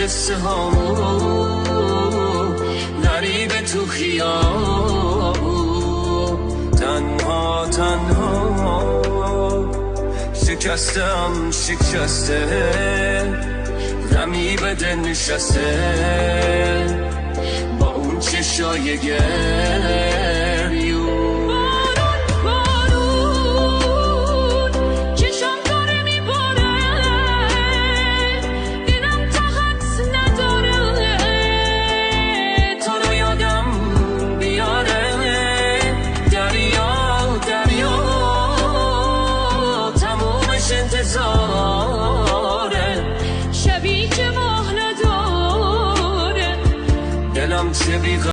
قصه هامون غریبه تو خیابون تنها شکستم غمی به دل نشسته با اون چشای گریون شبی که ماه نداره دلم چه